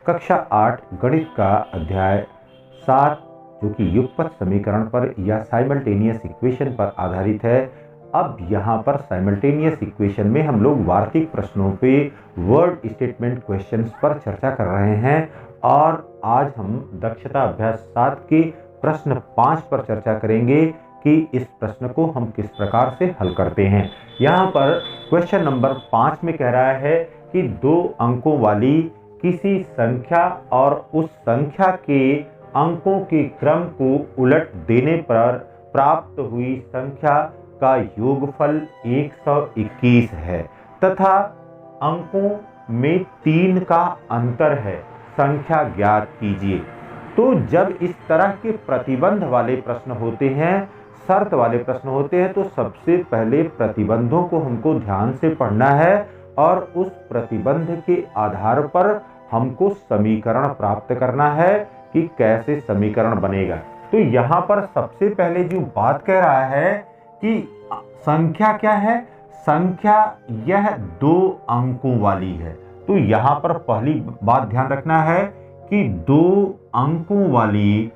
कक्षा 8 गणित का अध्याय 7 जो कि युगपत समीकरण पर या साइमल्टेनियस इक्वेशन पर आधारित है। अब यहाँ पर साइमल्टेनियस इक्वेशन में हम लोग वार्षिक प्रश्नों पे वर्ड स्टेटमेंट क्वेश्चंस पर चर्चा कर रहे हैं और आज हम दक्षता अभ्यास 7 के प्रश्न 5 पर चर्चा करेंगे कि इस प्रश्न को हम किस प्रकार से हल करते हैं। यहाँ पर क्वेश्चन नंबर 5 में कह रहा है कि 2 अंकों वाली किसी संख्या और उस संख्या के अंकों के क्रम को उलट देने पर प्राप्त हुई संख्या का योगफल 121 है तथा अंकों में 3 का अंतर है, संख्या ज्ञात कीजिए। तो जब इस तरह के प्रतिबंध वाले प्रश्न होते हैं, शर्त वाले प्रश्न होते हैं, तो सबसे पहले प्रतिबंधों को हमको ध्यान से पढ़ना है और उस प्रतिबंध के आधार पर हमको समीकरण प्राप्त करना है कि कैसे समीकरण बनेगा। तो यहाँ पर सबसे पहले जो बात कह रहा है कि संख्या क्या है, संख्या यह 2 अंकों वाली है। तो यहाँ पर पहली बात ध्यान रखना है कि 2 अंकों वाली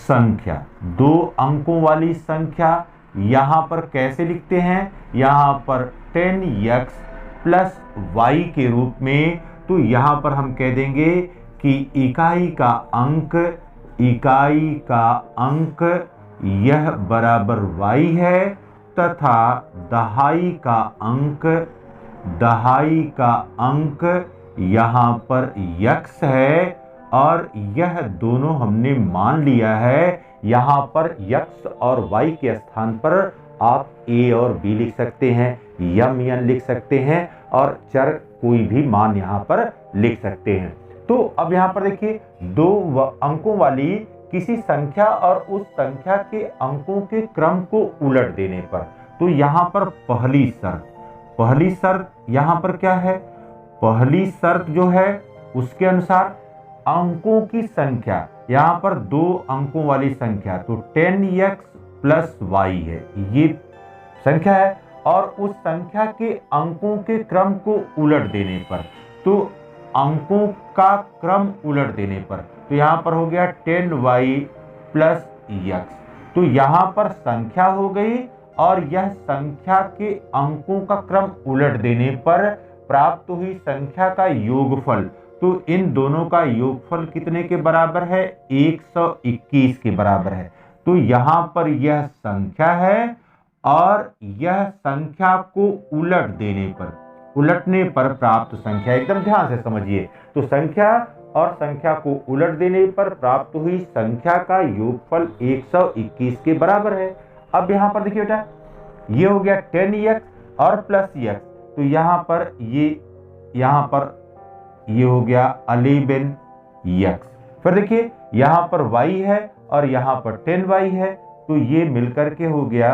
संख्या, 2 अंकों वाली संख्या यहाँ पर कैसे लिखते हैं, यहाँ पर 10x प्लस y के रूप में। तो यहाँ पर हम कह देंगे कि इकाई का अंक यह बराबर y है तथा दहाई का अंक यहाँ पर x है और यह दोनों हमने मान लिया है। यहाँ पर x और y के स्थान पर आप a और b लिख सकते हैं, यम यन लिख सकते हैं और चर कोई भी मान यहाँ पर लिख सकते हैं। तो अब यहाँ पर देखिए 2 अंकों वाली किसी संख्या और उस संख्या के अंकों के क्रम को उलट देने पर, तो यहाँ पर पहली शर्त यहाँ पर क्या है, पहली शर्त जो है उसके अनुसार अंकों की संख्या, यहाँ पर 2 अंकों वाली संख्या तो 10x प्लस y है, ये संख्या है और उस संख्या के अंकों के क्रम को उलट देने पर, तो अंकों का क्रम उलट देने पर, तो यहाँ पर हो गया 10y प्लस x। तो यहाँ पर संख्या हो गई और यह संख्या के अंकों का क्रम उलट देने पर प्राप्त हुई संख्या का योगफल, तो इन दोनों का योगफल कितने के बराबर है, 121 के बराबर है। तो यहाँ पर यह संख्या है और यह संख्या को उलटने पर प्राप्त संख्या, एकदम ध्यान से समझिए। तो संख्या और संख्या को उलट देने पर प्राप्त हुई संख्या का योगफल 121 के बराबर है। अब यहाँ पर देखिए बेटा, ये हो गया 10x और प्लस x, तो यहाँ पर ये हो गया 11x। फिर देखिए यहाँ पर y है और यहाँ पर 10y है, तो ये मिलकर के हो गया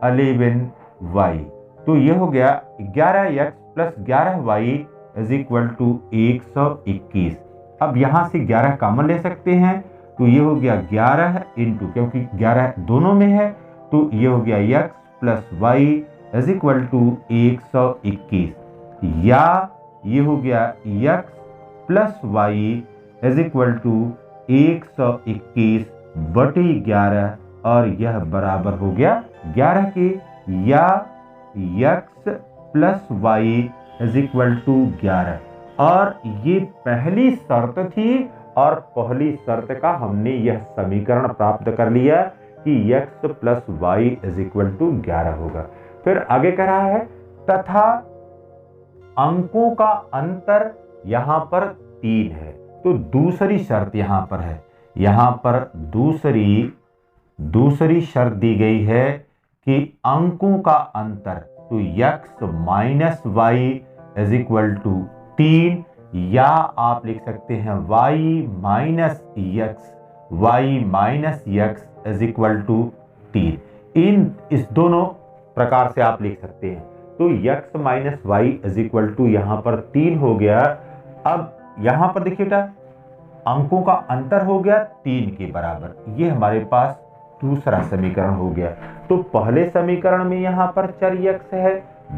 11y। तो ये हो गया 11x plus 11y is equal to 121। अब यहाँ से 11 कॉमन ले सकते हैं, तो ये हो गया 11 इंटू, क्योंकि 11 दोनों में है, तो ये हो गया x plus y is equal to 121, या ये हो गया x plus y is equal to 121 बटे 11 और यह बराबर हो गया 11 के, या x plus y is equal to 11। और ये पहली शर्त थी और पहली शर्त का हमने यह समीकरण प्राप्त कर लिया कि x plus y is equal to 11 होगा। फिर आगे कह रहा है तथा अंकों का अंतर यहाँ पर 3 है। तो दूसरी शर्त यहाँ पर है, यहाँ पर दूसरी शर्त दी गई है कि अंकों का अंतर, तो x minus y is equal to 3, या आप लिख सकते हैं y minus x is equal to 3। इस दोनों प्रकार से आप लिख सकते हैं। तो x minus y is equal to यहाँ पर 3 हो गया। अब यहाँ पर देखिए बेटा, अंकों का अंतर हो गया 3 के बराबर, ये हमारे पास दूसरा समीकरण हो गया। तो पहले समीकरण में यहाँ पर चर x है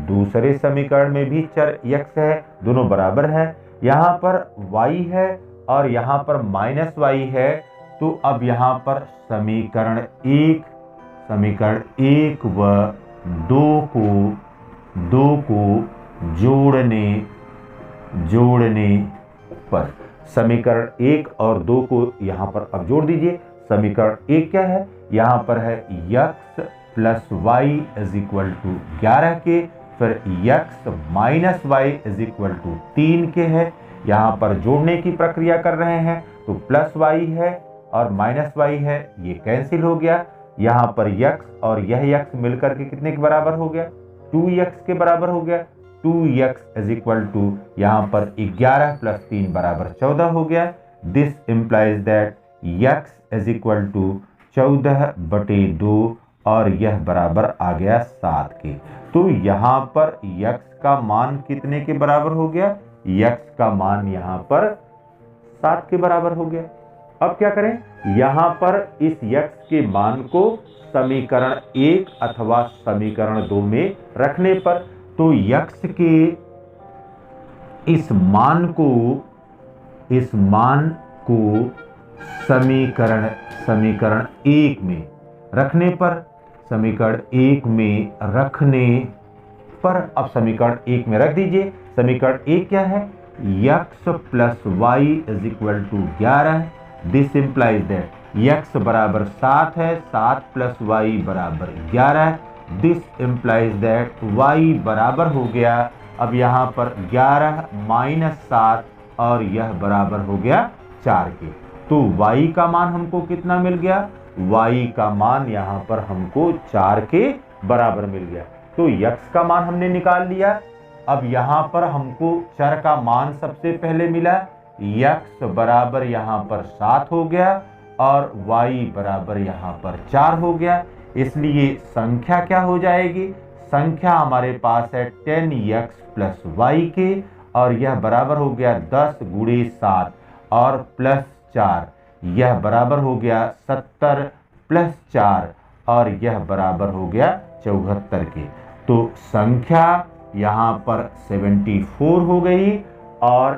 दूसरे समीकरण में भी चर x है, दोनों बराबर हैं। यहाँ पर y है और यहाँ पर -y है, तो अब यहाँ पर समीकरण एक व दो को जोड़ने पर समीकरण 1 और 2 को यहाँ पर अब जोड़ दीजिए। समीकरण 1 क्या है, यहाँ पर है x plus y is equal to 11 के, फिर x minus y is equal to 3 के है। यहाँ पर जोड़ने की प्रक्रिया कर रहे हैं, तो प्लस वाई है और माइनस वाई है, ये कैंसिल हो गया। यहाँ पर x और यह x मिलकर के कितने के बराबर हो गया, 2x के बराबर हो गया। 2x इज इक्वल टू यहाँ पर 11 प्लस 3 बराबर 14 हो गया। This implies that x is equal to 14/2 और यह बराबर आ गया 7 के। तो यहाँ पर x का मान कितने के बराबर हो गया, x का मान यहाँ पर 7 के बराबर हो गया। अब क्या करें, यहाँ पर इस x के मान को समीकरण 1 अथवा समीकरण 2 में रखने पर, तो x के इस मान को समीकरण 1 में रखने पर, अब समीकरण 1 में रख दीजिए। समीकरण 1 क्या है, x plus y is equal to 11। This implies that x बराबर 7 है, 7 प्लस वाई बराबर 11। दिस इम्प्लाइज दैट y बराबर हो गया, अब यहाँ पर 11 माइनस 7 और यह बराबर हो गया 4 के। तो y का मान हमको कितना मिल गया, y का मान यहाँ पर हमको 4 के बराबर मिल गया। तो x का मान हमने निकाल लिया। अब यहाँ पर हमको चर का मान सबसे पहले मिला, x बराबर यहाँ पर 7 हो गया और y बराबर यहाँ पर 4 हो गया। इसलिए संख्या क्या हो जाएगी, संख्या हमारे पास है 10x प्लस y के, और यह बराबर हो गया 10 गुणे 7 और प्लस 4, यह बराबर हो गया 70 प्लस 4 और यह बराबर हो गया 74 के। तो संख्या यहाँ पर 74 हो गई और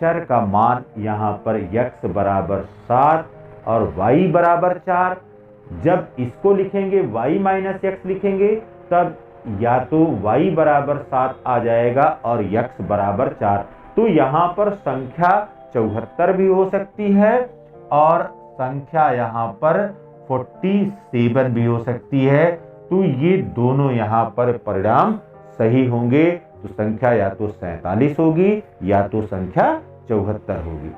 चर का मान यहाँ पर x बराबर 7 और y बराबर 4। जब इसको लिखेंगे y माइनस x लिखेंगे, तब या तो y बराबर 7 आ जाएगा और x बराबर 4। तो यहाँ पर संख्या 74 भी हो सकती है और संख्या यहाँ पर 47 भी हो सकती है। तो ये दोनों यहाँ पर परिणाम सही होंगे। तो संख्या या तो 47 होगी या तो संख्या 74 होगी।